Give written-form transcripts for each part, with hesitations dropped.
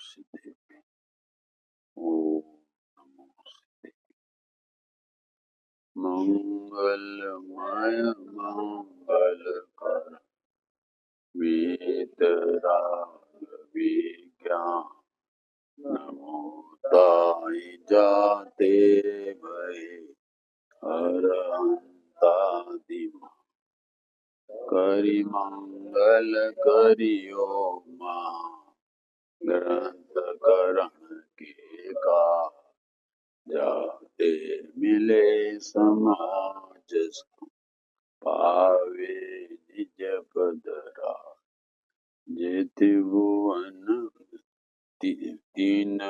सिद्धे ओम नमो सिद्धे मंगलमय मंगलकर वीतराग विज्ञान नमो ताई जाते भय हरंतादिमा करि मंगल करियो मां ग्रंथ करण के का जाते मिले समाज पावे निज पदरा जेति भुवन तीन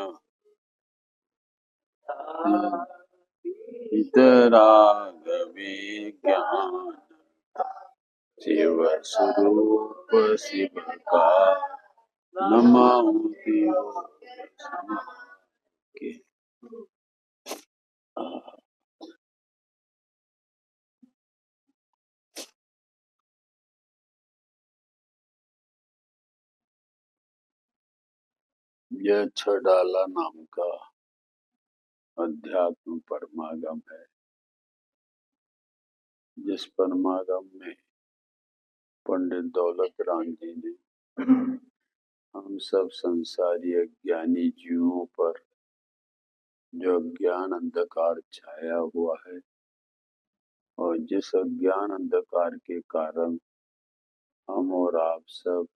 इतराग विज्ञान शिव स्वरूप शिव का नमामि के यह छडाला नाम का अध्यात्म परमागम है, जिस परमागम में पंडित दौलत राम जी ने हम सब संसारी अज्ञानी जीवों पर जो अज्ञान अंधकार छाया हुआ है और जिस अज्ञान अंधकार के कारण हम और आप सब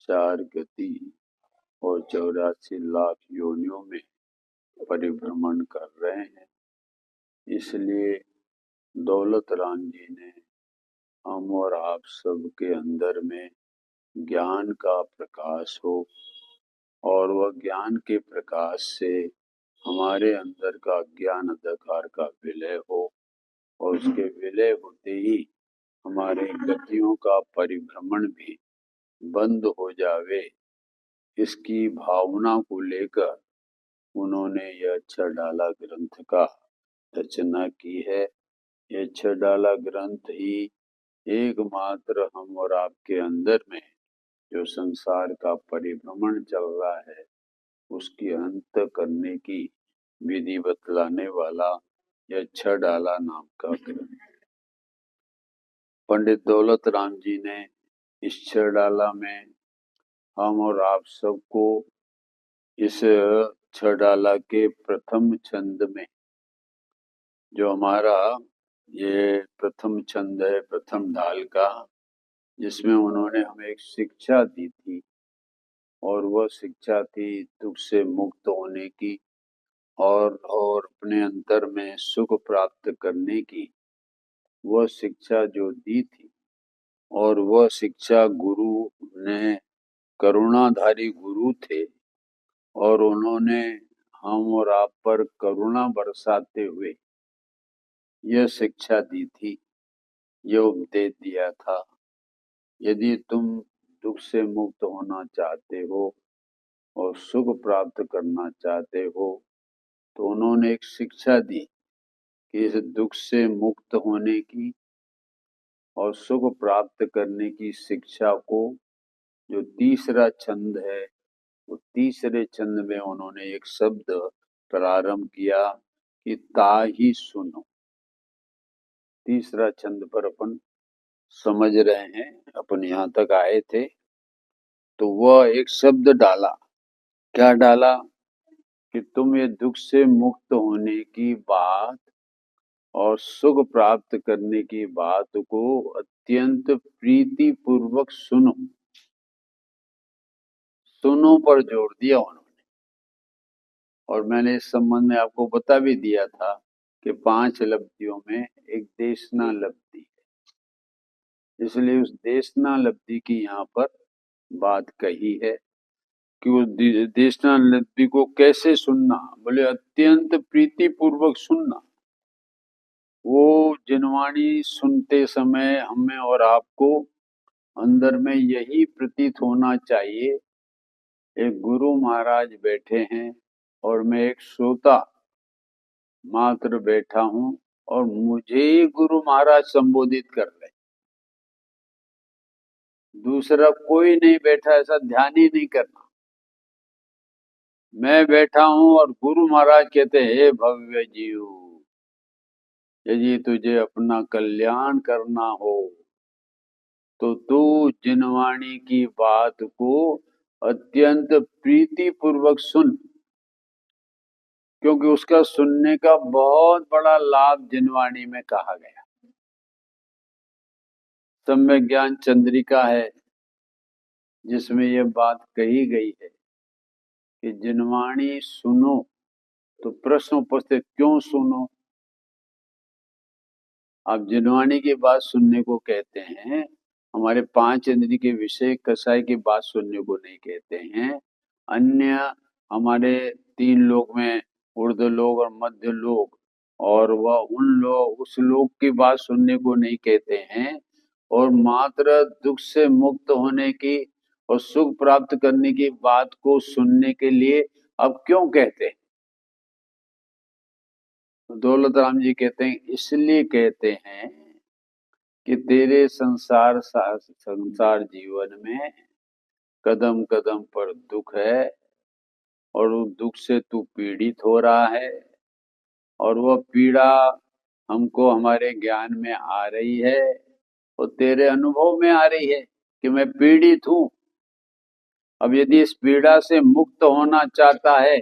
4 गति और 84 लाख योनियों में परिभ्रमण कर रहे हैं, इसलिए दौलत राम जी ने हम और आप सब के अंदर में ज्ञान का प्रकाश हो और वह ज्ञान के प्रकाश से हमारे अंदर का ज्ञान अंधकार का विलय हो और उसके विलय होते ही हमारे गतियों का परिभ्रमण भी बंद हो जावे, इसकी भावना को लेकर उन्होंने यह छडाला ग्रंथ का रचना की है। यह छडाला ग्रंथ ही एकमात्र हम और आपके अंदर में जो संसार का परिभ्रमण चल रहा है उसकी अंत करने की विधि बतलाने वाला यह छडाला नाम का ग्रंथ है। पंडित दौलत राम जी ने इस छडाला में हम और आप सबको इस छडाला के प्रथम छंद में जो हमारा ये प्रथम छंद है प्रथम ढाल का, जिसमें उन्होंने हमें एक शिक्षा दी थी और वह शिक्षा थी दुख से मुक्त होने की और अपने अंतर में सुख प्राप्त करने की। वह शिक्षा जो दी थी और वह शिक्षा गुरु ने करुणाधारी गुरु थे और उन्होंने हम और आप पर करुणा बरसाते हुए यह शिक्षा दी थी, यह उपदेश दिया था। यदि तुम दुख से मुक्त होना चाहते हो और सुख प्राप्त करना चाहते हो तो उन्होंने एक शिक्षा दी कि इस दुख से मुक्त होने की और सुख प्राप्त करने की शिक्षा को जो तीसरा छंद है, वो तीसरे छंद में उन्होंने एक शब्द प्रारंभ किया कि ताहि सुनो। तीसरा छंद पर अपन समझ रहे हैं, अपन यहाँ तक आए थे तो वह एक शब्द डाला। क्या डाला कि तुम ये दुख से मुक्त होने की बात और सुख प्राप्त करने की बात को अत्यंत प्रीति पूर्वक सुनो। सुनो पर जोर दिया उन्होंने। और मैंने इस संबंध में आपको बता भी दिया था कि 5 लब्धियों में एक देशना लब्धि है, इसलिए उस देशना लब्धि की यहाँ पर बात कही है कि उस देशना लब्धि को कैसे सुनना, बोले अत्यंत प्रीति पूर्वक सुनना। वो जिनवाणी सुनते समय हमें और आपको अंदर में यही प्रतीत होना चाहिए, एक गुरु महाराज बैठे हैं और मैं एक श्रोता मात्र बैठा हूं और मुझे गुरु महाराज संबोधित कर रहे, दूसरा कोई नहीं बैठा, ऐसा ध्यान ही नहीं करना। मैं बैठा हूं और गुरु महाराज कहते हैं, हे भव्य जीव, यदि तुझे अपना कल्याण करना हो तो तू जिनवाणी की बात को अत्यंत प्रीति पूर्वक सुन, क्योंकि उसका सुनने का बहुत बड़ा लाभ जिनवाणी में कहा गया। सम्यक ज्ञान चंद्रिका है जिसमें यह बात कही गई है कि जिनवाणी सुनो। तो प्रश्न उपस्थित, क्यों सुनो? आप जिनवाणी की बात सुनने को कहते हैं, हमारे 5 इंद्रिय के विषय कसाई की बात सुनने को नहीं कहते हैं। अन्य हमारे 3 लोक में ऊर्ध लोक और मध्य लोक, और वह उस लोक की बात सुनने को नहीं कहते हैं। और मात्र दुख से मुक्त होने की और सुख प्राप्त करने की बात को सुनने के लिए अब क्यों कहते हैं? दौलत राम जी कहते हैं, इसलिए कहते हैं कि तेरे संसार जीवन में कदम कदम पर दुख है और उस दुख से तू पीड़ित हो रहा है, और वह पीड़ा हमको हमारे ज्ञान में आ रही है और तेरे अनुभव में आ रही है कि मैं पीड़ित हूं। अब यदि इस पीड़ा से मुक्त होना चाहता है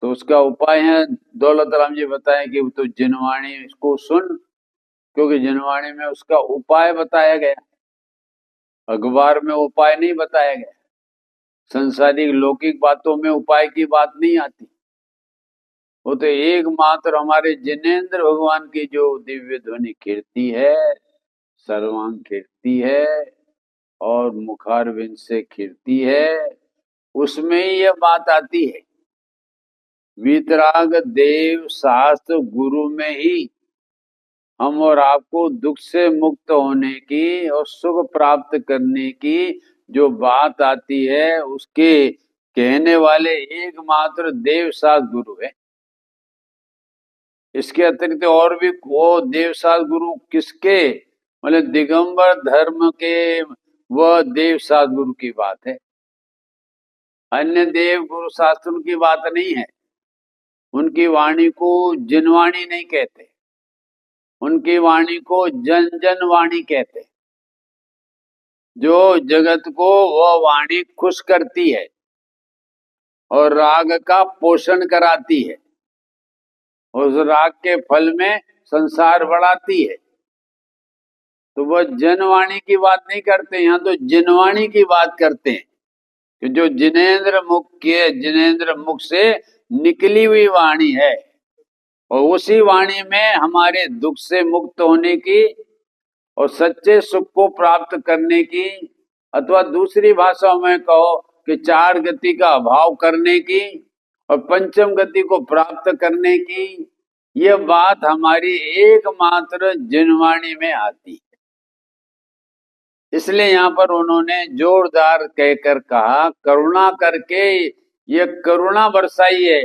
तो उसका उपाय है, दौलत राम जी बताएं कि तो जिनवाणी को सुन, क्योंकि जिनवाणी में उसका उपाय बताया गया, अखबार में उपाय नहीं बताया गया। संसारिक लौकिक बातों में उपाय की बात नहीं आती। वो तो एकमात्र हमारे जिनेंद्र भगवान की जो दिव्य ध्वनि कीर्ति है, सर्वांग कीर्ति है और मुखारविंद से कीर्ति है, उसमें ही यह बात आती है। वीतराग देव शास्त्र गुरु में ही हम और आपको दुख से मुक्त होने की और सुख प्राप्त करने की जो बात आती है, उसके कहने वाले एकमात्र देव शास्त्र गुरु है। इसके अतिरिक्त और भी वो देवशास्त्र गुरु किसके, मतलब दिगंबर धर्म के वह देवशास्त्र गुरु की बात है। अन्य देव गुरु शास्त्रों की बात नहीं है। उनकी वाणी को जिनवाणी नहीं कहते, उनकी वाणी को जन जन वाणी कहते। जो जगत को वह वाणी खुश करती है और राग का पोषण कराती है, उस राग के फल में संसार बढ़ाती है। तो वह जनवाणी की बात नहीं करते, यहाँ तो जिनवाणी की बात करते हैं कि जो जिनेंद्र मुख से निकली हुई वाणी है, और उसी वाणी में हमारे दुख से मुक्त होने की और सच्चे सुख को प्राप्त करने की, अथवा दूसरी भाषाओं में कहो कि 4 गति का अभाव करने की और पंचम गति को प्राप्त करने की, यह बात हमारी एकमात्र जिनवाणी में आती है। इसलिए यहाँ पर उन्होंने जोरदार कहकर कहा, करुणा करके ये करुणा बरसाई है।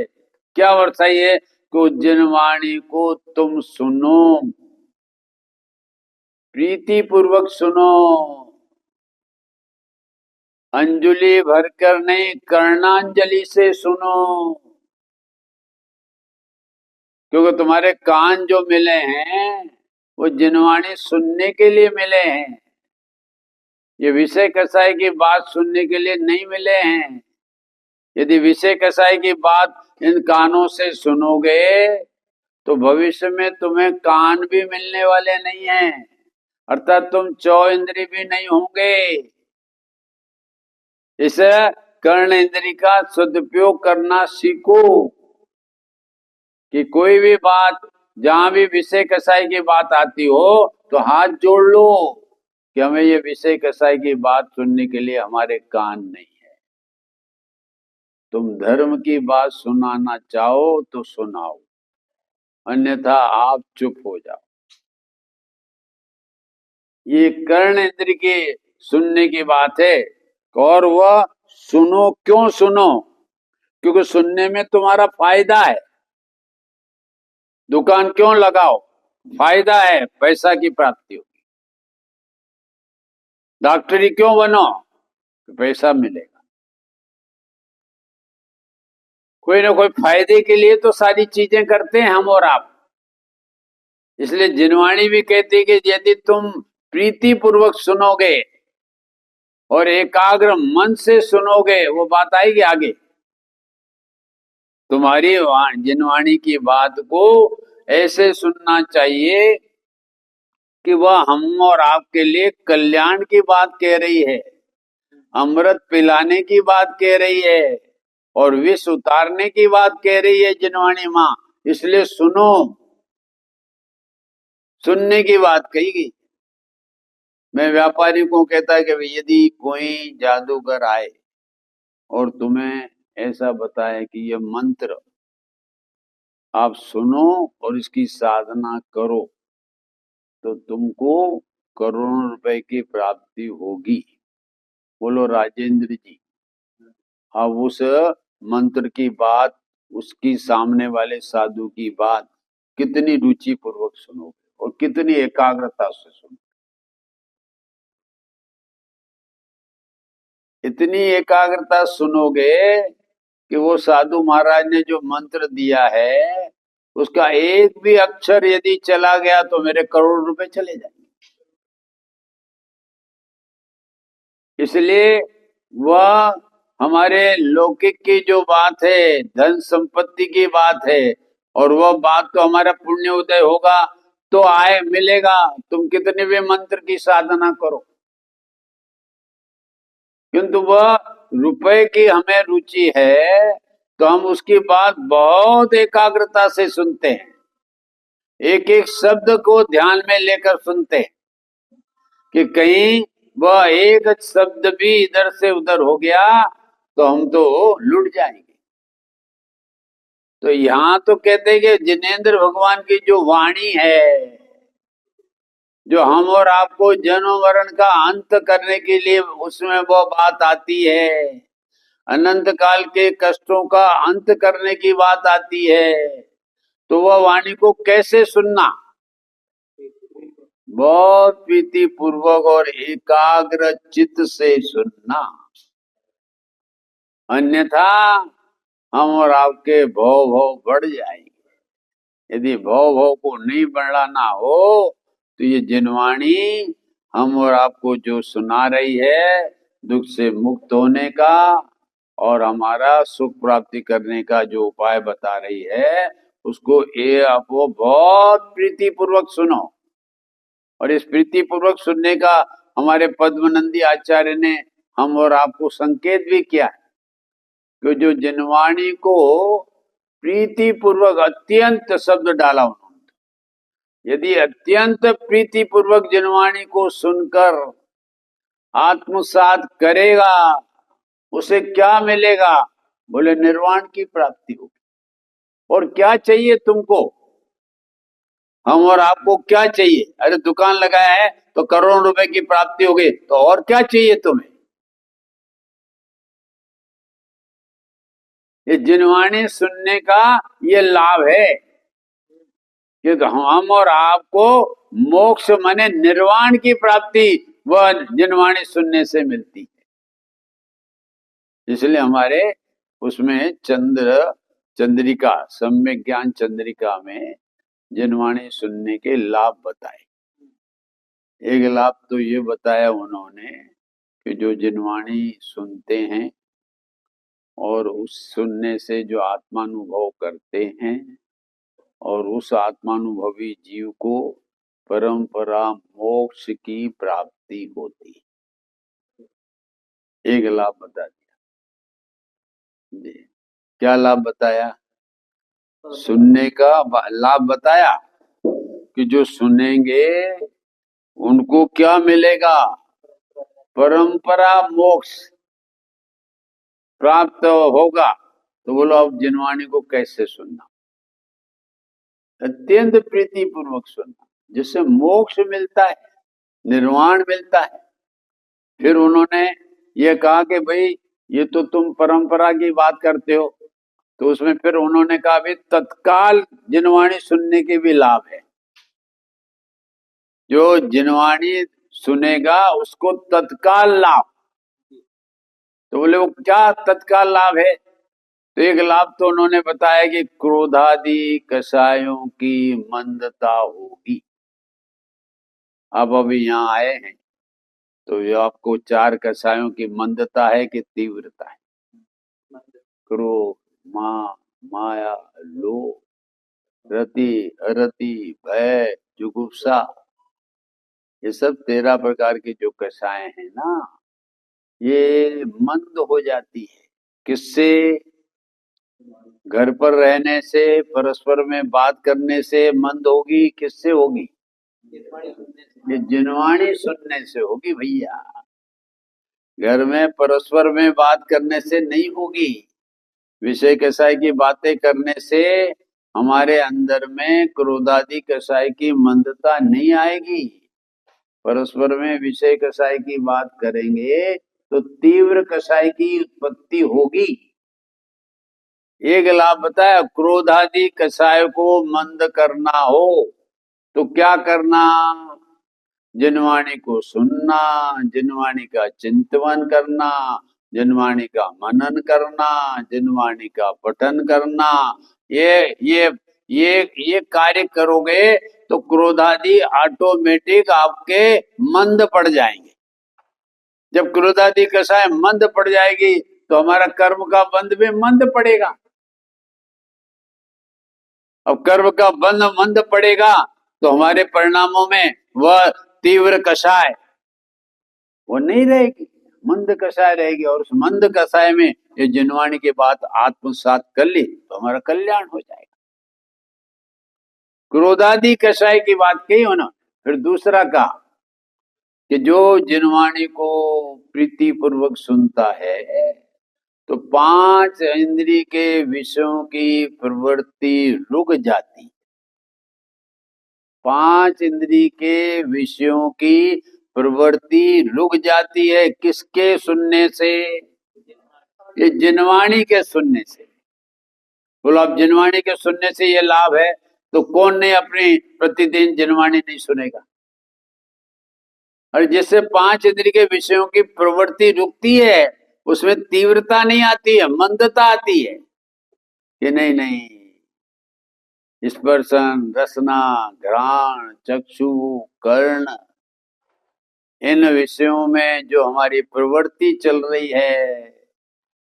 क्या बरसाई है? कि जिनवाणी को तुम सुनो, प्रीति पूर्वक सुनो, अंजलि भरकर नहीं, कर्णांजलि से सुनो। क्योंकि तुम्हारे कान जो मिले हैं वो जिनवाणी सुनने के लिए मिले हैं, ये विषय कसाई की बात सुनने के लिए नहीं मिले हैं। यदि विषय कसाई की बात इन कानों से सुनोगे तो भविष्य में तुम्हें कान भी मिलने वाले नहीं हैं, अर्थात तुम 4 इंद्रिय भी नहीं होंगे। इसे कर्ण इंद्रिय का सदुपयोग करना सीखो कि कोई भी बात, जहां भी विषय कसाई की बात आती हो तो हाथ जोड़ लो कि हमें ये विषय कसाई की बात सुनने के लिए हमारे कान नहीं है। तुम धर्म की बात सुनाना चाहो तो सुनाओ, अन्यथा आप चुप हो जाओ। ये कर्ण इंद्रिय की सुनने की बात है। और वह सुनो, क्यों सुनो? क्योंकि सुनने में तुम्हारा फायदा है। दुकान क्यों लगाओ? फायदा है, पैसा की प्राप्ति होगी। डॉक्टरी क्यों बनो? पैसा मिलेगा। कोई ना कोई फायदे के लिए तो सारी चीजें करते हैं हम और आप। इसलिए जिनवाणी भी कहती है कि यदि तुम प्रीति पूर्वक सुनोगे और एकाग्र मन से सुनोगे, वो बात आएगी आगे। तुम्हारी जिनवाणी की बात को ऐसे सुनना चाहिए कि वह हम और आपके लिए कल्याण की बात कह रही है, अमृत पिलाने की बात कह रही है और विष उतारने की बात कह रही है जिनवाणी माँ। इसलिए सुनो, सुनने की बात कही गई। मैं व्यापारी को कहता है कि यदि कोई जादूगर आए और तुम्हें ऐसा बताए कि यह मंत्र आप सुनो और इसकी साधना करो तो तुमको करोड़ों रुपए की प्राप्ति होगी। बोलो राजेंद्र जी, अब उस मंत्र की बात, उसकी सामने वाले साधु की बात कितनी रुचि पूर्वक सुनोगे और कितनी एकाग्रता से सुनोगे। इतनी एकाग्रता सुनोगे कि वो साधु महाराज ने जो मंत्र दिया है उसका एक भी अक्षर यदि चला गया तो मेरे करोड़ रुपए चले जाएंगे। इसलिए वह हमारे लौकिक की जो बात है, धन संपत्ति की बात है, और वह बात तो हमारा पुण्य उदय होगा तो आए मिलेगा, तुम कितने भी मंत्र की साधना करो। किंतु वह रुपए की हमें रुचि है तो हम उसकी बात बहुत एकाग्रता से सुनते हैं, एक एक शब्द को ध्यान में लेकर सुनते हैं कि कहीं वह एक शब्द भी इधर से उधर हो गया तो हम तो लुट जाएंगे। तो यहाँ तो कहते हैं कि जिनेंद्र भगवान की जो वाणी है, जो हम और आपको जन्म मरण का अंत करने के लिए उसमें वो बात आती है, अनंत काल के कष्टों का अंत करने की बात आती है, तो वह वाणी को कैसे सुनना? बहुत प्रीति पूर्वक और एकाग्र चित्त से सुनना, अन्यथा हम और आपके भव भव बढ़ जाएंगे। यदि भव भव को नहीं बढ़ाना हो तो ये जिनवाणी हम और आपको जो सुना रही है दुख से मुक्त होने का और हमारा सुख प्राप्ति करने का जो उपाय बता रही है, उसको ये आप वो बहुत प्रीति पूर्वक सुनो। और इस प्रीति पूर्वक सुनने का हमारे पद्मनंदी आचार्य ने हम और आपको संकेत भी किया है कि जो जिनवाणी को प्रीति पूर्वक अत्यंत शब्द डाला उन्होंने, यदि अत्यंत प्रीति पूर्वक जिनवाणी को सुनकर आत्मसात करेगा उसे क्या मिलेगा? बोले निर्वाण की प्राप्ति होगी। और क्या चाहिए तुमको? हम और आपको क्या चाहिए? अरे दुकान लगाया है तो करोड़ों रुपए की प्राप्ति हो गई, तो और क्या चाहिए तुम्हें? ये जिनवाणी सुनने का ये लाभ है कि हम और आपको मोक्ष माने निर्वाण की प्राप्ति वह जिनवाणी सुनने से मिलती है। इसलिए हमारे उसमें चंद्रिका, सम्यक ज्ञान चंद्रिका में जिनवाणी सुनने के लाभ बताए। एक लाभ तो ये बताया उन्होंने कि जो जिनवाणी सुनते हैं और उस सुनने से जो आत्मानुभव करते हैं और उस आत्मानुभवी जीव को परंपरा मोक्ष की प्राप्ति होती। एक लाभ बता दिया। क्या लाभ बताया? सुनने का लाभ बताया कि जो सुनेंगे उनको क्या मिलेगा? परंपरा मोक्ष प्राप्त होगा। तो बोलो अब जिनवाणी को कैसे सुनना? अत्यंत प्रीति पूर्वक सुनना, जिससे मोक्ष मिलता है, निर्वाण मिलता है। फिर उन्होंने ये कहा कि भाई ये तो तुम परंपरा की बात करते हो, तो उसमें फिर उन्होंने कहा भी तत्काल जिनवाणी सुनने के भी लाभ है। जो जिनवाणी सुनेगा उसको तत्काल लाभ। तो बोले वो क्या तत्काल लाभ है? तो एक लाभ तो उन्होंने बताया कि क्रोधादि कषायों की मंदता होगी। आप अभी यहाँ आए हैं तो ये आपको चार कषायों की मंदता है कि तीव्रता है? क्रोध, माया, लोभ, रति, अरति, भय, जुगुप्सा, ये सब 13 प्रकार की जो कषाएं हैं ना, ये मंद हो जाती है। किससे? घर पर रहने से, परस्पर में बात करने से मंद होगी। किससे होगी? ये जिनवाणी सुनने से होगी भैया। घर में परस्पर में बात करने से नहीं होगी। विषय कषाय की बातें करने से हमारे अंदर में क्रोधादि कषाय की मंदता नहीं आएगी। परस्पर में विषय कषाय की बात करेंगे तो तीव्र कषाय की उत्पत्ति होगी। एक लाभ बताया, क्रोधादि कषाय को मंद करना हो तो क्या करना? जिनवाणी को सुनना, जिनवाणी का चिंतन करना, जिनवाणी का मनन करना, जिनवाणी का पठन करना। ये कार्य करोगे तो क्रोधादि ऑटोमेटिक आपके मंद पड़ जाएंगे। जब क्रोधादि कषाय मंद पड़ जाएगी तो हमारा कर्म का बंध भी मंद पड़ेगा। अब कर्म का बंध मंद पड़ेगा तो हमारे परिणामों में वह तीव्र कषाय वो नहीं रहेगी, मंद कषाय रहेगी। और उस मंद कषाय में ये जिनवाणी की बात आत्मसात कर ली तो हमारा कल्याण हो जाएगा। क्रोधादि कषाय की बात कही हो ना। फिर दूसरा कहा कि जो जिनवाणी को प्रीति पूर्वक सुनता है तो 5 इंद्रिय के विषयों की प्रवृत्ति रुक जाती। 5 इंद्रिय के विषयों की प्रवृत्ति रुक जाती है। किसके सुनने से? ये जिनवाणी के सुनने से। बोलो, अब जिनवाणी के सुनने से ये लाभ है तो कौन नहीं अपनी प्रतिदिन जिनवाणी नहीं सुनेगा? और जिससे 5 इंद्रिय के विषयों की प्रवृत्ति रुकती है उसमें तीव्रता नहीं आती है, मंदता आती है कि नहीं। स्पर्शन, रसना, घ्राण, चक्षु, कर्ण, इन विषयों में जो हमारी प्रवृत्ति चल रही है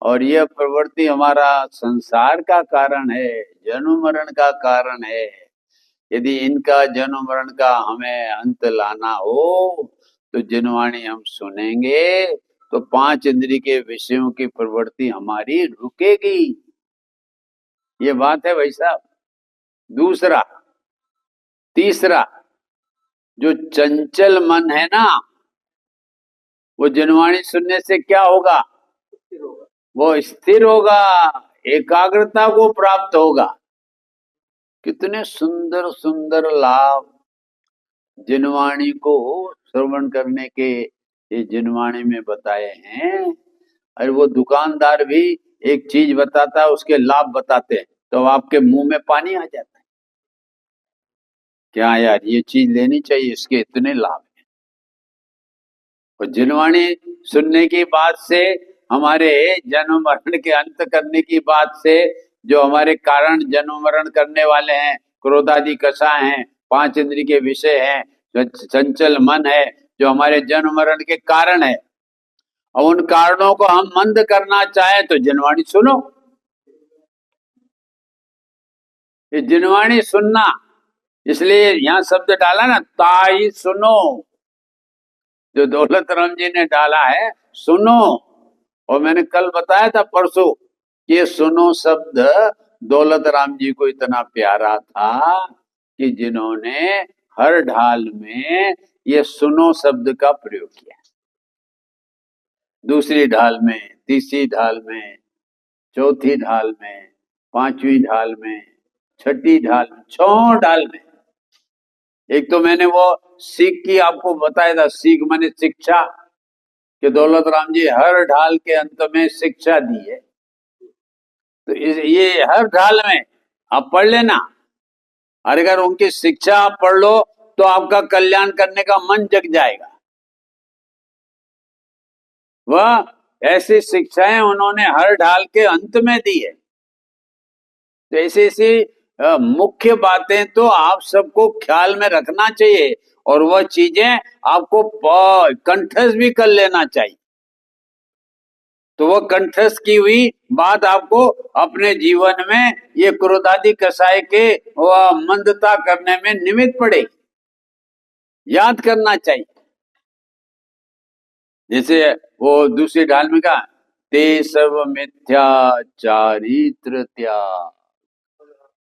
और यह प्रवृत्ति हमारा संसार का कारण है, जन्म मरण का कारण है। यदि इनका जन्म मरण का हमें अंत लाना हो तो जिनवाणी हम सुनेंगे तो 5 इंद्रिय के विषयों की प्रवृत्ति हमारी रुकेगी। ये बात है भाई साहब। दूसरा, तीसरा, जो चंचल मन है ना, वो जिनवाणी सुनने से क्या होगा? वो स्थिर होगा, एकाग्रता को प्राप्त होगा। कितने सुंदर सुंदर लाभ जिनवाणी को श्रवण करने के ये जिनवाणी में बताए हैं। और वो दुकानदार भी एक चीज बताता है, उसके लाभ बताते हैं तो आपके मुंह में पानी आ जाता है। क्या यार, ये चीज लेनी चाहिए, इसके इतने लाभ हैं। और जिनवाणी सुनने की बात से, हमारे जन्म मरण के अंत करने की बात से, जो हमारे कारण जन्म मरण करने वाले हैं, क्रोधादि कषाय हैं, 5 इंद्रिय के विषय हैं, चंचल मन है, जो हमारे जन्म मरण के कारण है, और उन कारणों को हम मंद करना चाहें तो जिनवाणी सुनो। ये जिनवाणी सुनना, इसलिए यहां शब्द डाला ना, ताई सुनो। जो दौलत राम जी ने डाला है, सुनो। और मैंने कल बताया था, परसों, ये सुनो शब्द दौलत राम जी को इतना प्यारा था कि जिन्होंने हर ढाल में ये सुनो शब्द का प्रयोग किया। दूसरी ढाल में, तीसरी ढाल में, चौथी ढाल में, पांचवी ढाल में, छठी ढाल में, 6 ढाल में। एक तो मैंने वो सीख की आपको बताया था, सीख माने शिक्षा, कि दौलत राम जी हर ढाल के अंत में शिक्षा दी है। तो ये हर ढाल में आप पढ़ लेना, और अगर उनकी शिक्षा आप पढ़ लो तो आपका कल्याण करने का मन जग जाएगा। वह ऐसी शिक्षाएं उन्होंने हर ढाल के अंत में दी है। तो ऐसे ऐसे मुख्य बातें तो आप सबको ख्याल में रखना चाहिए और वह चीजें आपको कंठस्थ भी कर लेना चाहिए। तो वह कंठस्थ की हुई बात आपको अपने जीवन में ये क्रोधादि कसाय के वह मंदता करने में निमित्त पड़ेगी, याद करना चाहिए। जैसे वो दूसरी ढाल में कहा, ते सब मिथ्या चारित्र त्याग,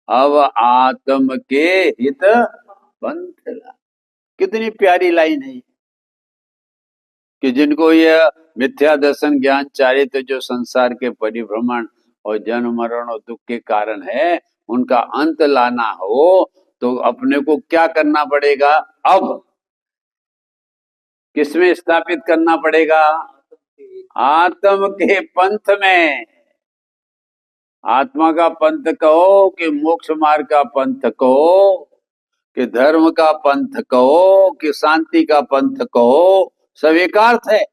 अब आत्म के हित पंथ ला। कितनी प्यारी लाइन है कि जिनको यह मिथ्या दर्शन ज्ञान चारित्र जो संसार के परिभ्रमण और जन्म मरण और दुख के कारण है, उनका अंत लाना हो तो अपने को क्या करना पड़ेगा? अब किसमें स्थापित करना पड़ेगा? आत्म के पंथ में। आत्मा का पंथ कहो कि मोक्ष मार्ग का पंथ कहो कि धर्म का पंथ कहो कि शांति का पंथ कहो, सब एक अर्थ है।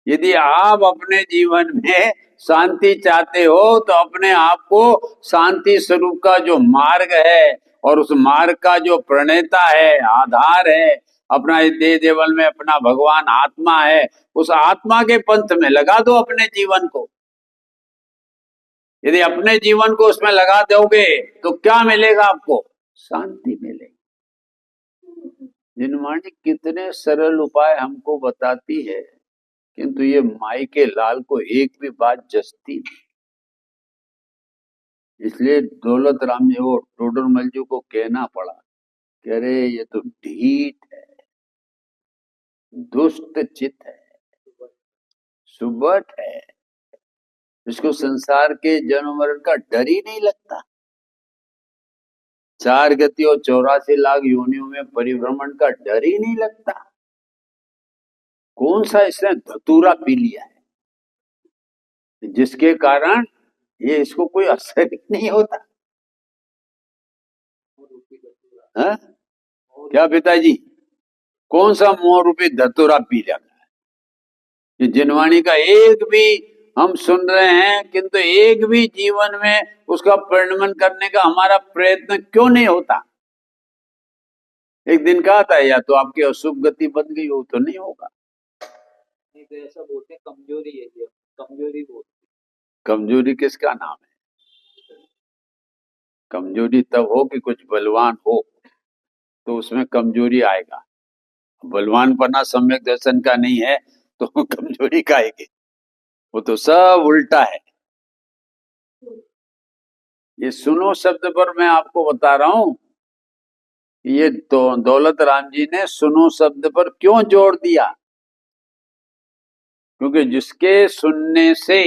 यदि आप अपने जीवन में शांति चाहते हो तो अपने आप को शांति स्वरूप का जो मार्ग है और उस मार्ग का जो प्रणेता है, आधार है, अपना देह देवल में अपना भगवान आत्मा है, उस आत्मा के पंथ में लगा दो अपने जीवन को। यदि अपने जीवन को उसमें लगा दोगे तो क्या मिलेगा आपको? शांति मिलेगी। जिनवाणी कितने सरल उपाय हमको बताती है, किंतु ये माई के लाल को एक भी बात जचती नहीं। इसलिए दौलत राम जी वो टोडरमल जी को कहना पड़ा कि अरे ये तो ढीठ है, दुष्ट चित्त है, सुबट है, इसको संसार के जन्म मरण का डर ही नहीं लगता। 4 गति और 84 लाख योनियों में परिभ्रमण का डर ही नहीं लगता। कौन सा इसने धतूरा पी लिया है जिसके कारण ये इसको कोई असर ही नहीं होता? है? क्या पिताजी, कौन सा मोह रूपी धतूरा पी जाता है? ये जिनवाणी का एक भी हम सुन रहे हैं, किंतु एक भी जीवन में उसका परिणमन करने का हमारा प्रयत्न क्यों नहीं होता? एक दिन कहा था या तो आपकी अशुभ गति बन गई हो तो नहीं होगा। नहीं तो ऐसा बोलते कमजोरी है, ये कमजोरी बोलते। कमजोरी किसका नाम है? कमजोरी तब हो कि कुछ बलवान हो तो उसमें कमजोरी आएगा। बलवान पना सम्यक दर्शन का नहीं है तो कमजोरी का आएगी। वो तो सब उल्टा है। ये सुनो शब्द पर मैं आपको बता रहा हूं, ये तो दौलत राम जी ने सुनो शब्द पर क्यों जोर दिया? क्योंकि जिसके सुनने से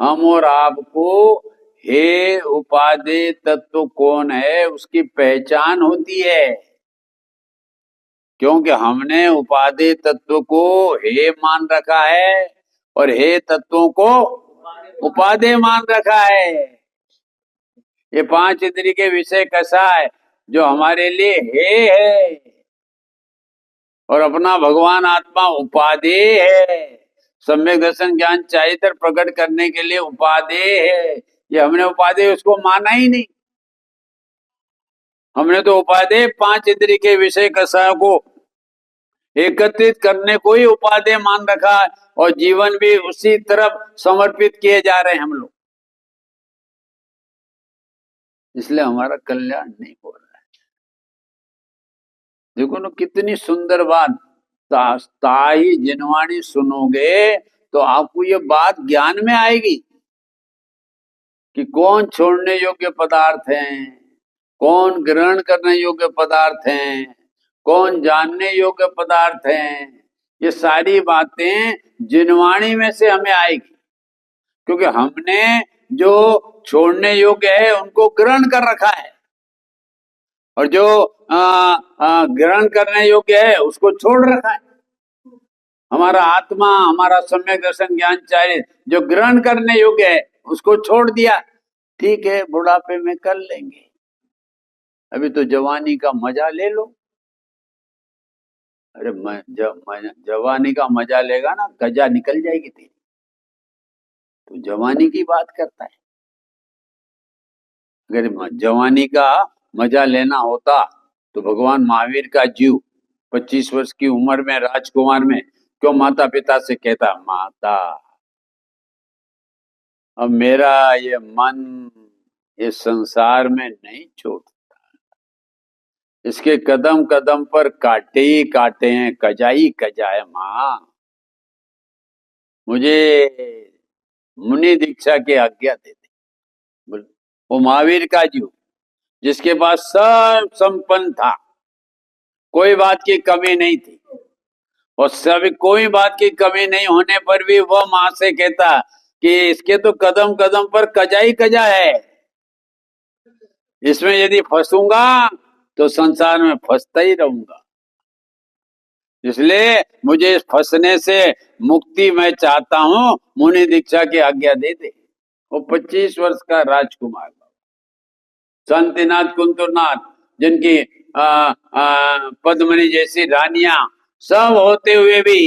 हम और आपको हे उपादेय तत्व कौन है उसकी पहचान होती है। क्योंकि हमने उपादेय तत्व को हे मान रखा है और हे तत्वों को उपादेय मान रखा है। ये 5 इंद्रिय के विषय कैसा है जो हमारे लिए हे है और अपना भगवान आत्मा उपादेय है। सम्यक दर्शन ज्ञान चारित्र प्रकट करने के लिए उपादेय है। ये हमने उपादेय उसको माना ही नहीं। हमने तो उपादेय 5 इंद्रिय के विषय कसायों को एकत्रित करने को ही उपादेय मान रखा है और जीवन भी उसी तरफ समर्पित किए जा रहे हैं हम लोग। इसलिए हमारा कल्याण नहीं हो रहा है। देखो ना कितनी सुंदर बात, ताई जिनवाणी सुनोगे तो आपको ये बात ज्ञान में आएगी कि कौन छोड़ने योग्य पदार्थ हैं, कौन ग्रहण करने योग्य पदार्थ हैं, कौन जानने योग्य पदार्थ हैं। ये सारी बातें जिनवाणी में से हमें आएगी, क्योंकि हमने जो छोड़ने योग्य है उनको ग्रहण कर रखा है और जो ग्रहण करने योग्य है उसको छोड़ रखा है। हमारा आत्मा, हमारा सम्यक दर्शन ज्ञान चाहिए जो ग्रहण करने योग्य है उसको छोड़ दिया। ठीक है, बुढ़ापे में कर लेंगे, अभी तो जवानी का मजा ले लो। अरे जवानी का मजा लेगा ना, गजा निकल जाएगी तेरी। तो जवानी की बात करता है। अगर जवानी का मजा लेना होता तो भगवान महावीर का जीव 25 वर्ष की उम्र में राजकुमार में क्यों माता पिता से कहता, माता अब मेरा ये मन इस संसार में नहीं छोड़ता, इसके कदम कदम पर काटे ही काटे हैं, कजाई कजाए माँ, मुझे मुनि दीक्षा की आज्ञा दे दे। वो महावीर का जीव जिसके पास सब संपन्न था, कोई बात की कमी नहीं थी, और सभी कोई बात की कमी नहीं होने पर भी वह मां से कहता कि इसके तो कदम कदम पर कजा ही कजा है, इसमें यदि फंसूंगा तो संसार में फंसता ही रहूंगा, इसलिए मुझे इस फंसने से मुक्ति मैं चाहता हूं, मुनि दीक्षा की आज्ञा दे दे। वो 25 वर्ष का राजकुमार शांतिनाथ कुंतुरनाथ जिनकी पद्मनी जैसी रानियां सब होते हुए भी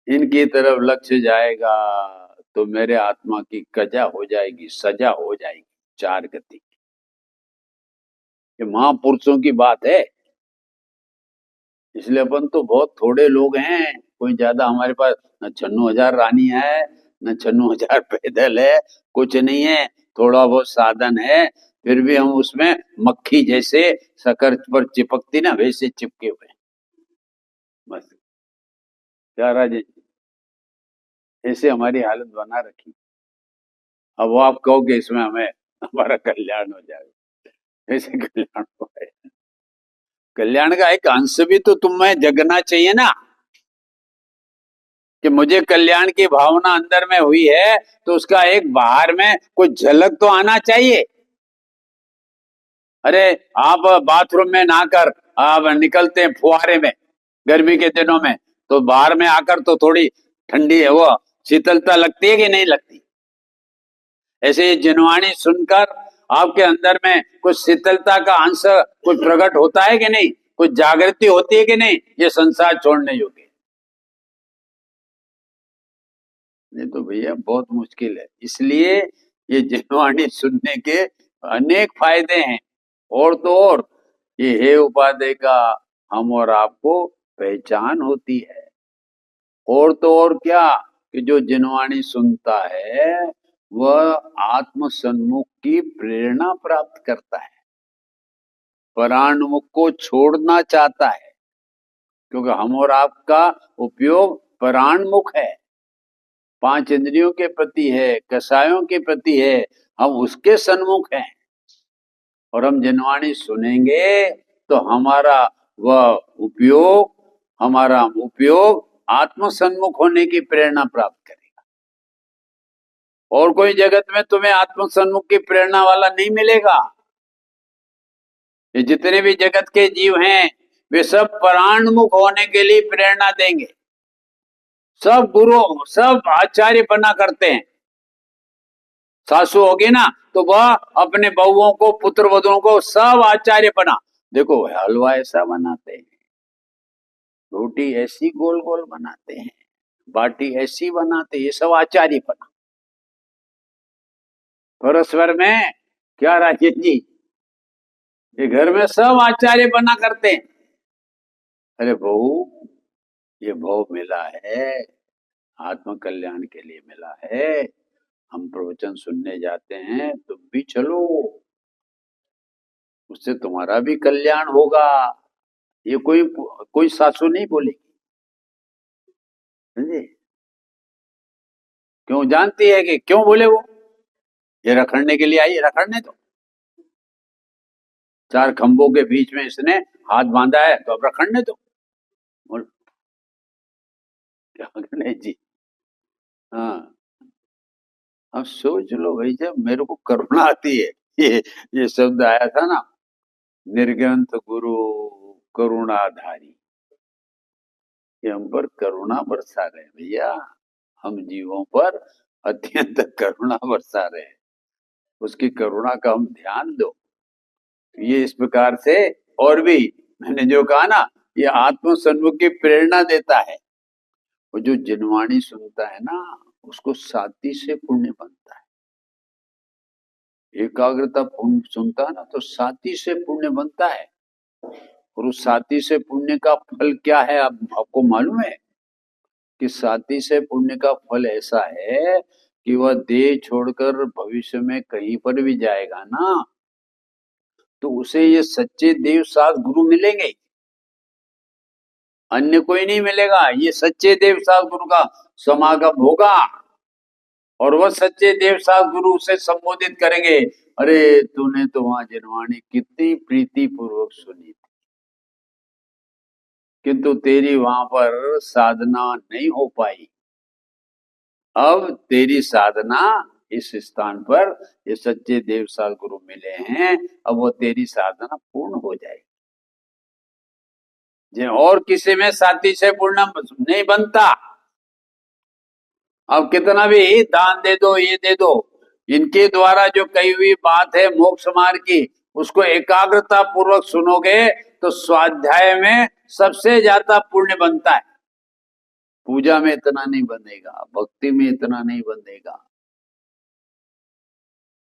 इनकी तरफ लक्ष्य जाएगा तो मेरे आत्मा की कजा हो जाएगी, सजा हो जाएगी 4 गति। ये महापुरुषों की बात है, इसलिए अपन तो बहुत थोड़े लोग हैं, कोई ज्यादा हमारे पास न 96,000 रानी है न 96,000 पैदल है, कुछ नहीं है, थोड़ा बहुत साधन है, फिर भी हम उसमें मक्खी जैसे शक्कर पर चिपकती ना वैसे चिपके हुए बस। क्या राजेश, ऐसे हमारी हालत बना रखी। अब वो आप कहो कि इसमें हमें हमारा कल्याण हो जाएगा, ऐसे कल्याण हो है, कल्याण का एक अंश भी तो तुम्हें जगना चाहिए ना, कि मुझे कल्याण की भावना अंदर में हुई है तो उसका एक बाहर में कोई झलक तो आना चाहिए। अरे आप बाथरूम में नहाकर आप निकलते हैं फुहारे में गर्मी के दिनों में, तो बाहर में आकर तो थोड़ी ठंडी है वो शीतलता लगती है कि नहीं लगती? ऐसे ही जिनवाणी सुनकर आपके अंदर में कुछ शीतलता का अंश कुछ प्रकट होता है कि नहीं, कुछ जागृति होती है कि नहीं, ये संसार छोड़ने योग्य। नहीं तो भैया बहुत मुश्किल है, इसलिए ये जिनवाणी सुनने के अनेक फायदे हैं, और तो और ये हे उपाध्याय का हम और आपको पहचान होती है, और तो और क्या कि जो जिनवाणी सुनता है वह आत्म सन्मुख की प्रेरणा प्राप्त करता है, परान्मुख को छोड़ना चाहता है, क्योंकि हम और आपका उपयोग परान्मुख है, 5 इंद्रियों के प्रति है, कसायों के प्रति है, हम उसके सन्मुख हैं, और हम जिनवाणी सुनेंगे तो हमारा उपयोग आत्म सन्मुख होने की प्रेरणा प्राप्त करेगा, और कोई जगत में तुम्हें आत्म सन्मुख की प्रेरणा वाला नहीं मिलेगा। ये जितने भी जगत के जीव हैं वे सब परान्मुख होने के लिए प्रेरणा देंगे, सब गुरु सब आचार्य बना करते हैं। सासू होगी ना तो वह अपने बहुओं को पुत्र वधुओं को सब आचार्य बना, देखो हलवा ऐसा बनाते हैं, रोटी ऐसी गोल गोल बनाते हैं, बाटी ऐसी बनाते हैं, ये सब आचार्य बना। परस्पर में क्या राजेश जी, ये घर में सब आचार्य बना करते हैं। अरे बहू ये भव मिला है, आत्म कल्याण के लिए मिला है, हम प्रवचन सुनने जाते हैं, तुम भी चलो, उससे तुम्हारा भी कल्याण होगा। ये कोई सासू नहीं बोलेगी, समझे? क्यों जानती है कि क्यों बोले वो, ये रखड़ने के लिए आई, रखड़ने दो, 4 खंभों के बीच में इसने हाथ बांधा है तो अब रखड़ने दो। बोल क्या गणेश जी, हाँ अब सोच लो भाई, जब मेरे को करुणा आती है, ये शब्द आया था ना, निर्ग्रंथ गुरु करुणाधारी, ये हम पर करुणा बरसा रहे भैया, हम जीवों पर अत्यंत करुणा बरसा रहे, उसकी करुणा का हम ध्यान दो। ये इस प्रकार से, और भी मैंने जो कहा ना, ये आत्म सन्मुख की प्रेरणा देता है, और जो जिनवाणी सुनता है ना उसको साथी से पुण्य बनता है। एकाग्रता पूर्ण सुनता है ना तो साथी से पुण्य बनता है। और उस साथी से पुण्य का फल क्या है आपको मालूम है कि साथी से पुण्य का फल ऐसा है कि वह देह छोड़कर भविष्य में कहीं पर भी जाएगा ना तो उसे ये सच्चे देव साथ गुरु मिलेंगे, अन्य कोई नहीं मिलेगा। ये सच्चे देव साथ गुरु का समागम होगा और वह सच्चे देव साथ गुरु उसे संबोधित करेंगे, अरे तूने तो वहां जिनवाणी कितनी प्रीति पूर्वक सुनी थी, किंतु तेरी वहां पर साधना नहीं हो पाई। अब तेरी साधना इस स्थान पर ये सच्चे देव साथ गुरु मिले हैं, अब वो तेरी साधना पूर्ण हो जाएगी। और किसी में साथी से पूर्ण नहीं बनता। अब कितना भी दान दे दो ये दे दो, इनके द्वारा जो कही हुई बात है मोक्ष मार्ग की उसको एकाग्रता पूर्वक सुनोगे तो स्वाध्याय में सबसे ज्यादा पुण्य बनता है। पूजा में इतना नहीं बनेगा, भक्ति में इतना नहीं बनेगा,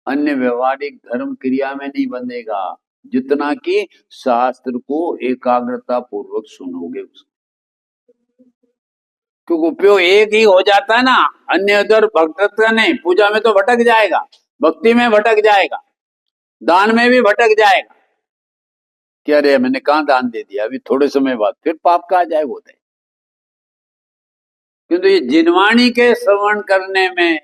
अन्य व्यवहारिक धर्म क्रिया में नहीं बनेगा, जितना कि शास्त्र को एकाग्रता पूर्वक सुनोगे उसको। क्योंकि उपयोग एक ही हो जाता है ना, अन्य उधर भक्त नहीं, पूजा में तो भटक जाएगा, भक्ति में भटक जाएगा, दान में भी भटक जाएगा कि अरे मैंने कहा दान दे दिया, अभी थोड़े समय बाद फिर पाप का आ जाएगा होता है। किंतु ये जिनवाणी के श्रवण करने में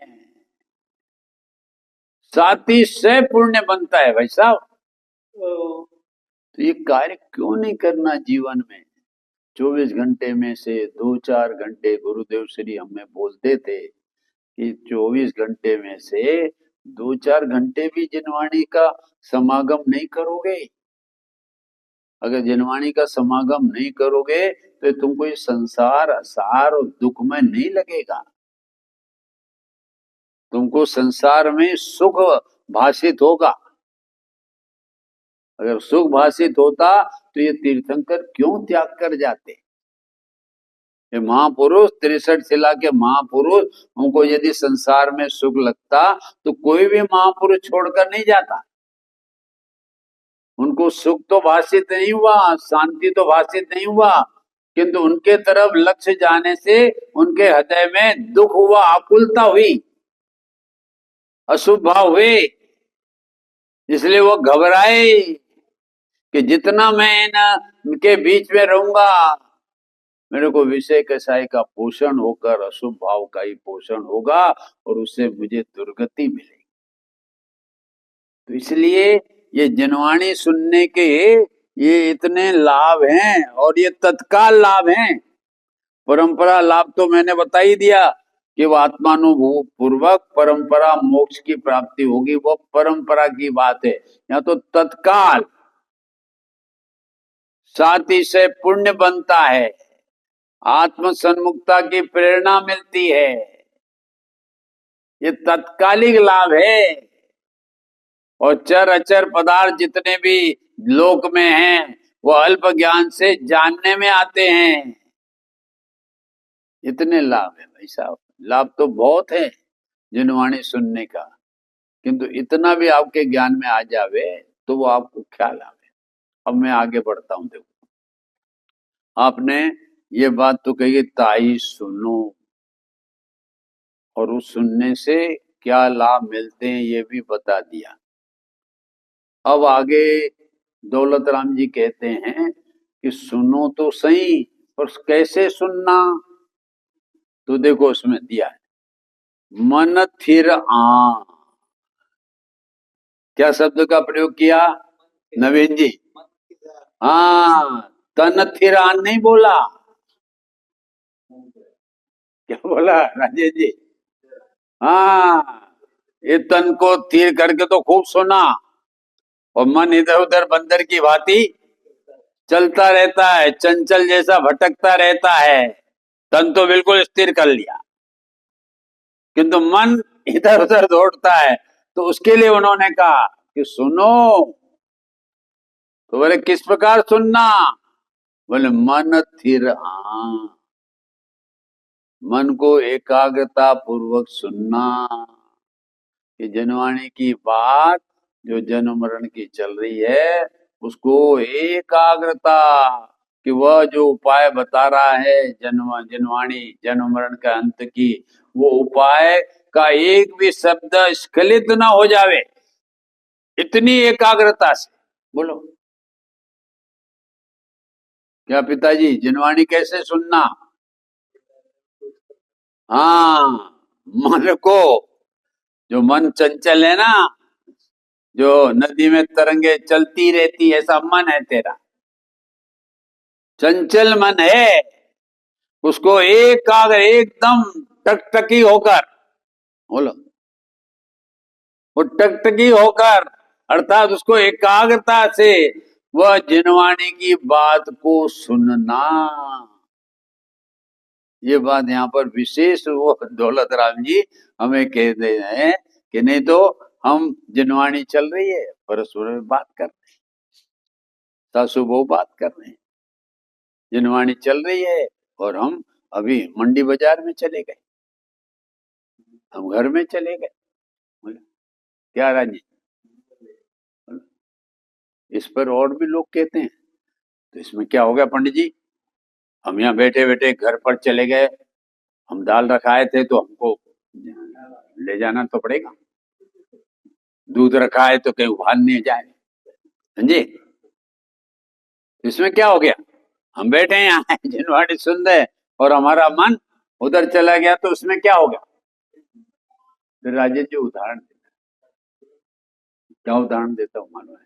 साथी से पुण्य बनता है भाई साहब। तो ये कार्य क्यों नहीं करना जीवन में। 24 घंटे में से 2-4 घंटे गुरुदेव श्री हमें बोलते थे कि 24 घंटे में से 2-4 घंटे भी जिनवाणी का समागम नहीं करोगे, अगर जिनवाणी का समागम नहीं करोगे तो तुमको ये संसार असार और दुख में नहीं लगेगा, तुमको संसार में सुख भाषित होगा। अगर सुख भाषित होता तो ये तीर्थंकर क्यों त्याग कर जाते। ये महापुरुष 63 शिला के महापुरुष, उनको यदि संसार में सुख लगता तो कोई भी महापुरुष छोड़कर नहीं जाता। उनको सुख तो भाषित नहीं हुआ, शांति तो भाषित नहीं हुआ, किंतु उनके तरफ लक्ष्य जाने से उनके हृदय में दुख हुआ, आकुलता हुई, अशुभ भाव हुए, इसलिए वो घबराए कि जितना मैं इनके बीच में रहूंगा मेरे को विषय कसाई का पोषण होकर अशुभ भाव का ही पोषण होगा और उससे मुझे दुर्गति मिलेगी। तो इसलिए ये जिनवाणी सुनने के ये इतने लाभ हैं और ये तत्काल लाभ हैं। परंपरा लाभ तो मैंने बता ही दिया कि वो आत्मानुभव पूर्वक परंपरा मोक्ष की प्राप्ति होगी, वो परंपरा की बात है। यहाँ तो तत्काल साथी से पुण्य बनता है, आत्म सन्मुखता की प्रेरणा मिलती है, ये तत्कालिक लाभ है। और चर अचर पदार्थ जितने भी लोक में हैं वो अल्प ज्ञान से जानने में आते हैं। इतने लाभ है भाई साहब, लाभ तो बहुत है जिनवाणी सुनने का, किंतु इतना भी आपके ज्ञान में आ जावे तो वो आपको क्या लाभ है। अब मैं आगे बढ़ता हूं। देखो आपने ये बात तो कही ताई सुनो, और उस सुनने से क्या लाभ मिलते हैं ये भी बता दिया। अब आगे दौलत राम जी कहते हैं कि सुनो तो सही, पर कैसे सुनना। तो देखो उसमें दिया है मन थिर आ, क्या शब्द का प्रयोग किया नवीन जी। हाँ, तन थिरान नहीं बोला, क्या बोला राजेश जी। हाँ, ये तन को थिर करके तो खूब सुना और मन इधर उधर बंदर की भांति चलता रहता है, चंचल जैसा भटकता रहता है। तन तो बिल्कुल स्थिर कर लिया किंतु मन इधर उधर दौड़ता है, तो उसके लिए उन्होंने कहा कि सुनो। तो बोले किस प्रकार सुनना। बोले मन थिर आ, मन को एकाग्रता पूर्वक सुनना। कि जनवाणी की बात जो जन्म मरण की चल रही है उसको एकाग्रता कि वह जो उपाय बता रहा है जनवाणी जन्म मरण का अंत की, वो उपाय का एक भी शब्द स्खलित ना हो जावे, इतनी एकाग्रता से बोलो। क्या पिताजी जनवाणी कैसे सुनना? हाँ, मन को, जो मन चंचल है ना, जो नदी में तरंगे चलती रहती, ऐसा मन है तेरा, चंचल मन है, उसको एकाग्र एकदम टकटकी होकर, बोलो, वो टकटकी होकर अर्थात उसको एकाग्रता से वह जिनवाणी की बात को सुनना। ये बात यहाँ पर विशेष वो दौलत राम जी हमें कह दे रहे हैं कि नहीं तो हम जिनवाणी चल रही है, परस्पर में बात कर रहे हैं, सासू बहू बात कर रहे हैं, जिनवाणी चल रही है, और हम अभी मंडी बाजार में चले गए, हम घर में चले गए। क्या राजी? इस पर और भी लोग कहते हैं, तो इसमें क्या हो गया पंडित जी? हम यहाँ बैठे बैठे घर पर चले गए, हम दाल रखाए थे तो हमको ले जाना तो पड़ेगा, दूध रखा है तो कहीं उबाल नहीं जाए, समझे? इसमें क्या हो गया? हम बैठे यहाँ जिनवाणी सुन रहे और हमारा मन उधर चला गया, तो उसमें क्या हो गया? फिर राजेश जी उदाहरण देता, क्या उदाहरण देता हूँ मालूम है?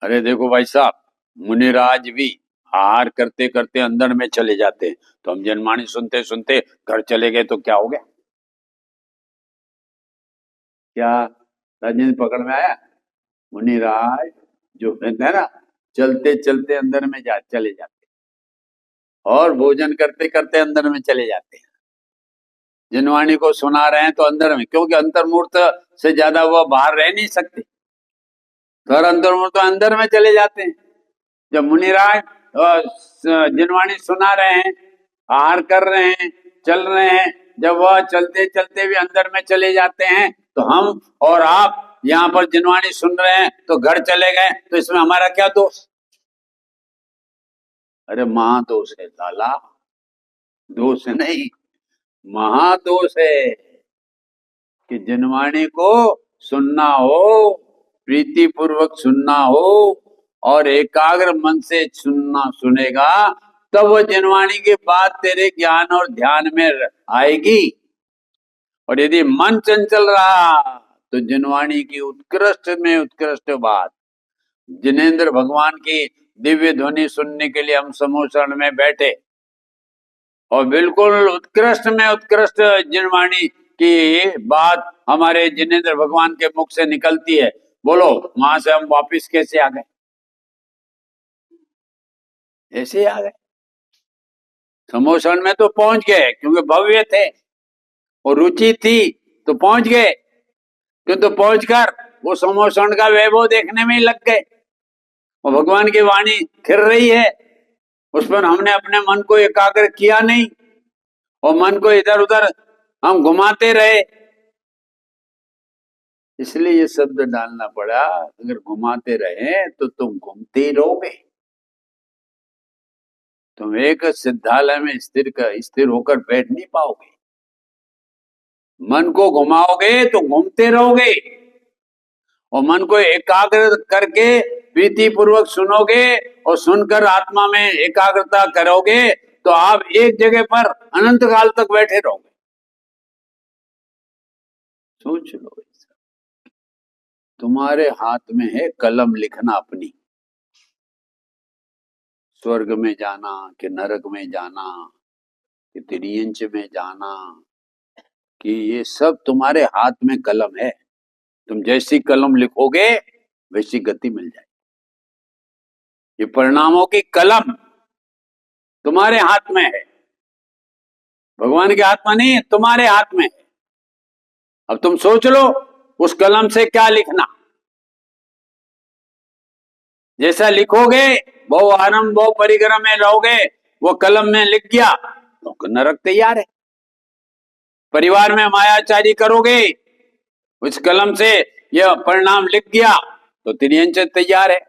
अरे देखो भाई साहब, मुनिराज भी आहार करते करते अंदर में चले जाते हैं, तो हम जनवाणी सुनते सुनते घर चले गए तो क्या हो गया? क्या राजेंद्र पकड़ में आया? मुनिराज जो है ना, चलते चलते अंदर में चले जाते, और भोजन करते करते अंदर में चले जाते हैं, जिनवाणी को सुना रहे हैं तो अंदर में, क्योंकि अंतर्मूर्त से ज्यादा वह बाहर रह नहीं सकते, तो अंतर्मूर्त तो अंदर में चले जाते हैं। जब मुनिराज जिनवाणी सुना रहे हैं, आहार कर रहे हैं, चल रहे हैं, जब वह चलते चलते भी अंदर में चले जाते हैं, तो हम और आप यहाँ पर जिनवाणी सुन रहे हैं तो घर चले गए, तो इसमें हमारा क्या दोष? अरे महादोष है लाला, दोष नहीं, महादोष है कि जिनवाणी को सुनना हो, प्रीति पूर्वक सुनना हो, और एकाग्र मन से सुनेगा, तब वो जिनवाणी की बात तेरे ज्ञान और ध्यान में आएगी। और यदि मन चंचल रहा तो जिनवाणी की उत्कृष्ट में उत्कृष्ट बात, जिनेन्द्र भगवान की दिव्य ध्वनि सुनने के लिए हम समूह में बैठे, और बिल्कुल उत्कृष्ट में उत्कृष्ट जिनवाणी की बात हमारे जिनेन्द्र भगवान के मुख से निकलती है, बोलो वहां से हम वापिस कैसे आ गए? ऐसे आ गए, समोषण में तो पहुंच गए क्योंकि भव्य थे और रुचि थी, तो पहुंच गए, किंतु पहुंचकर वो समोषण का वैभव देखने में ही लग गए, और भगवान की वाणी खिर रही है, उस पर हमने अपने मन को एकाग्र किया नहीं, और मन को इधर उधर हम घुमाते रहे, इसलिए ये शब्द डालना पड़ा। अगर घुमाते रहे तो तुम घूमते ही रहोगे, तुम एक सिद्धालय में स्थिर होकर बैठ नहीं पाओगे, मन को घुमाओगे तो घूमते रहोगे, और मन को एकाग्र करके प्रीति पूर्वक सुनोगे और सुनकर आत्मा में एकाग्रता करोगे, तो आप एक जगह पर अनंत काल तक बैठे रहोगे। सोच लो, तुम्हारे हाथ में है कलम लिखना अपनी, स्वर्ग में जाना कि नरक में जाना कि तिर्यंच में जाना, कि ये सब तुम्हारे हाथ में कलम है, तुम जैसी कलम लिखोगे वैसी गति मिल जाएगी। ये परिणामों की कलम तुम्हारे हाथ में है, भगवान के हाथ में नहीं है, तुम्हारे हाथ में है। अब तुम सोच लो उस कलम से क्या लिखना, जैसा लिखोगे बहु आरंभ बहु परिक्रम में रहोगे, वो कलम में लिख गया तो नरक तैयार है। परिवार में मायाचारी करोगे, उस कलम से ये परिणाम लिख गया तो त्रियंचन तैयार है।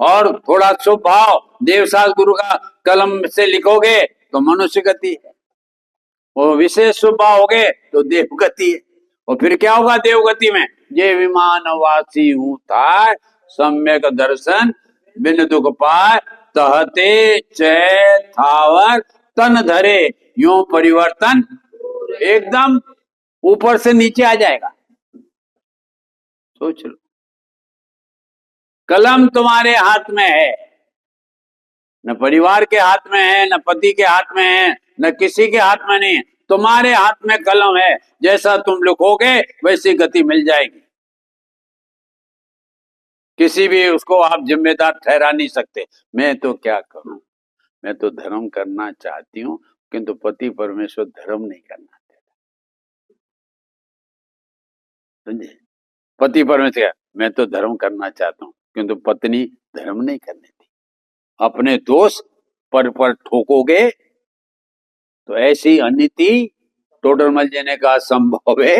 और थोड़ा शुभ भाव देवसास गुरु का कलम से लिखोगे तो मनुष्य गति है, और विशेष शुभ भाव हो गए तो देवगति है। और फिर क्या होगा देवगति में? ये विमान वासी हूं था सम्यक दर्शन बिन दुख पाए तहते चय थावर तन धरे यूं परिवर्तन एकदम ऊपर से नीचे आ जाएगा। सोच लो, कलम तुम्हारे हाथ में है, न परिवार के हाथ में है, न पति के हाथ में है, न किसी के हाथ में नहीं है, तुम्हारे हाथ में कलम है। जैसा तुम लिखोगे वैसी गति मिल जाएगी। किसी भी उसको आप जिम्मेदार ठहरा नहीं सकते। मैं तो क्या करूं, मैं तो धर्म करना चाहती हूँ किंतु पति परमेश्वर धर्म नहीं करना देता। समझे? पति परमेश्वर, मैं तो धर्म करना चाहता हूँ किंतु पत्नी धर्म नहीं करने दी। अपने दोष पर ठोकोगे तो ऐसी अनिति टोटल मल जाने का संभव है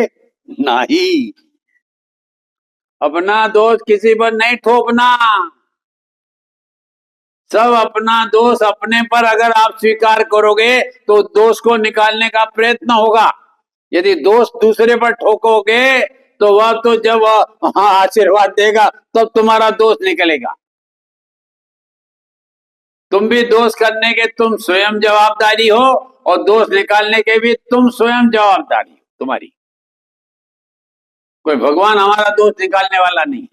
नहीं। अपना दोष किसी पर नहीं थोपना। सब अपना दोष अपने पर अगर आप स्वीकार करोगे तो दोष को निकालने का प्रयत्न होगा। यदि दोष दूसरे पर ठोकोगे तो वह तो जब आशीर्वाद देगा तब तुम्हारा दोष निकलेगा। तुम भी दोष करने के तुम स्वयं जवाबदारी हो और दोष निकालने के भी तुम स्वयं जवाबदारी हो तुम्हारी। कोई भगवान हमारा दोष निकालने वाला नहीं,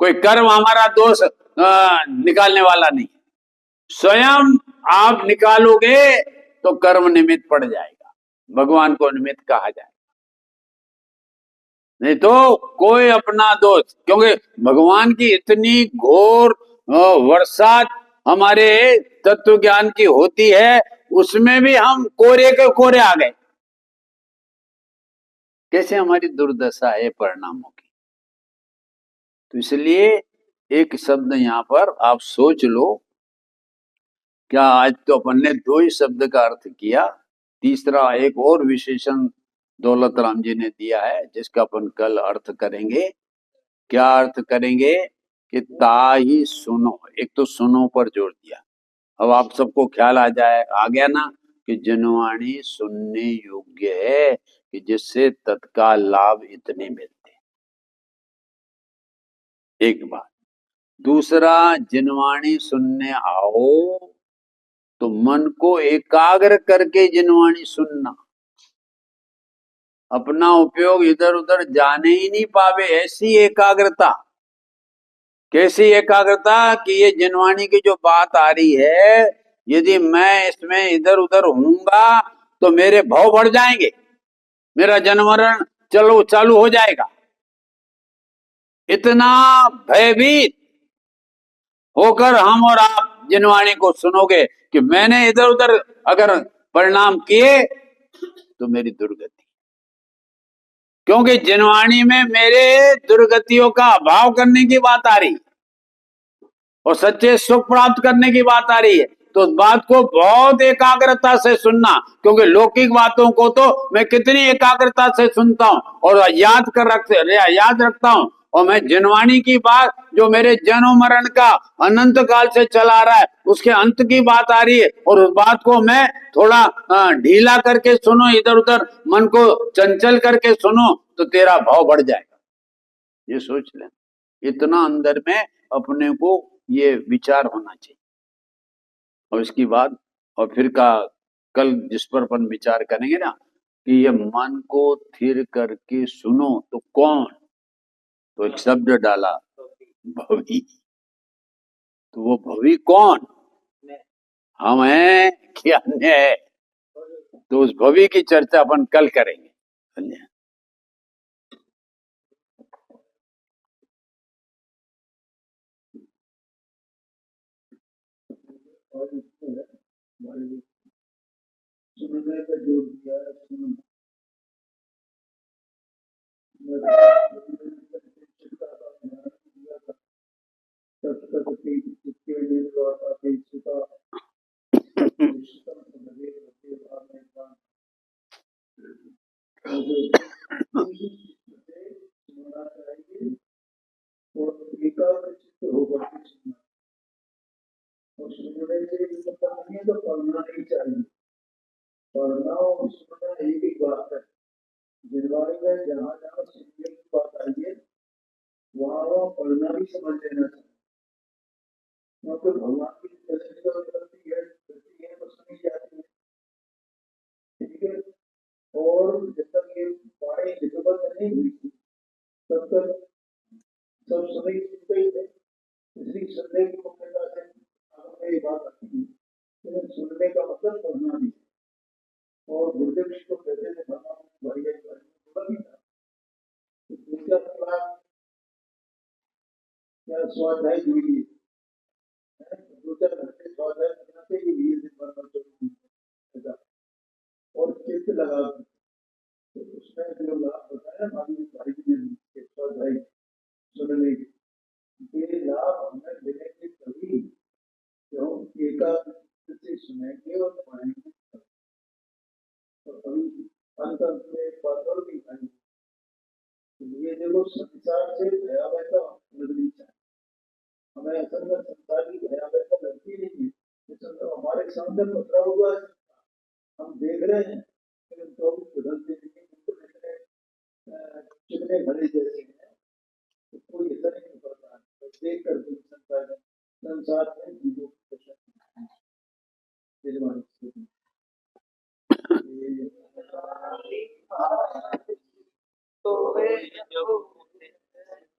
कोई कर्म हमारा दोष निकालने वाला नहीं। स्वयं आप निकालोगे तो कर्म निमित्त पड़ जाएगा, भगवान को निमित्त कहा जाएगा। नहीं तो कोई अपना दोष, क्योंकि भगवान की इतनी घोर वर्षा हमारे तत्व ज्ञान की होती है, उसमें भी हम कोरे के कोरे आ गए। कैसे हमारी दुर्दशा है परिणामों की। तो इसलिए एक शब्द यहां पर आप सोच लो। क्या आज तो अपन ने 2 ही शब्द का अर्थ किया, तीसरा एक और विशेषण दौलत राम जी ने दिया है जिसका अपन कल अर्थ करेंगे। क्या अर्थ करेंगे कि ताही सुनो। एक तो सुनो पर जोर दिया। अब आप सबको ख्याल आ गया ना कि जनवाणी सुनने योग्य है कि जिससे तत्काल लाभ इतने मिलते। एक बात। दूसरा, जिनवाणी सुनने आओ तो मन को एकाग्र करके जिनवाणी सुनना। अपना उपयोग इधर उधर जाने ही नहीं पावे, ऐसी एकाग्रता। कैसी एकाग्रता कि ये जिनवाणी की जो बात आ रही है, यदि मैं इसमें इधर उधर होऊंगा तो मेरे भाव बढ़ जाएंगे, मेरा जन्मरण चालू हो जाएगा। इतना भयभीत होकर हम और आप जिनवाणी को सुनोगे कि मैंने इधर उधर अगर परिणाम किए तो मेरी दुर्गति। क्योंकि जिनवाणी में मेरे दुर्गतियों का अभाव करने की बात आ रही और सच्चे सुख प्राप्त करने की बात आ रही है। तो उस बात को बहुत एकाग्रता से सुनना, क्योंकि लौकिक बातों को तो मैं कितनी एकाग्रता से सुनता हूं और याद रखता हूं, और मैं जिनवाणी की बात जो मेरे जन्म मरण का अनंत काल से चला रहा है उसके अंत की बात आ रही है, और उस बात को मैं थोड़ा ढीला करके सुनो, इधर उधर मन को चंचल करके सुनो तो तेरा भाव बढ़ जाएगा। ये सोच लें। इतना अंदर में अपने को ये विचार होना चाहिए। और इसकी बात और फिर कल जिस पर अपन विचार करेंगे ना कि ये मन को स्थिर करके सुनो तो कौन, तो एक शब्द डाला भवी। तो वो भवी कौन, हम हैं कि अन्य है? तो उस भवी की चर्चा अपन कल करेंगे। धन्यवाद। सुनने का जोर दिया है, और एकाग्रचित्त होकर के सुनना। और सुनने से मतलब नहीं है तो पढ़ना नहीं चाहिए, पढ़ना और सुनना एक ही बात है। जिनवाणी में जहाँ जहाँ सुनने की बात आई है वहाँ वहाँ पढ़ना भी समझ लेना चाहिए, क्योंकि भगवान की दृष्टि तो गलती है, गलती है तो सुनी जाती है, ठीक है। और जब तक ये वाणी लिखबद्ध नहीं हुई थी तब तक सब सुनी सुनते ही थे, इसलिए सुनने की मुख्यता से आगे ये बात आती है। लेकिन सुनने का मतलब पढ़ना भी है। और गुरुदेव जी को कहते थे भगवान भाई बोला भी था, दूसरा क्लास या स्वाध्याय जरूरी है, दूसरा घर से स्वाध्याय करना से ये दिन भर जरूरी है। और चित्त लगा तो उसमें जो लाभ होता है हमारी भाई ने स्वाध्याय सुनने के ये लाभ हमें मिलेंगे तभी जो एकाग्र से सुनेंगे और पढ़ेंगे, तो अभी अंत में एक बात और भी कहेंगे, ये देखो संसार से भयावहता लगनी चाहिए हमें। असल में संसार की भयावहता लगती नहीं है, तो हमारे सामने पकड़ा हुआ है, हम देख रहे हैं लेकिन तो भी बदलते नहीं, चिकने भरे जैसे हैं, तो कोई असर नहीं पड़ता है। तो देख कर भी संसार में जीवों की दशा तो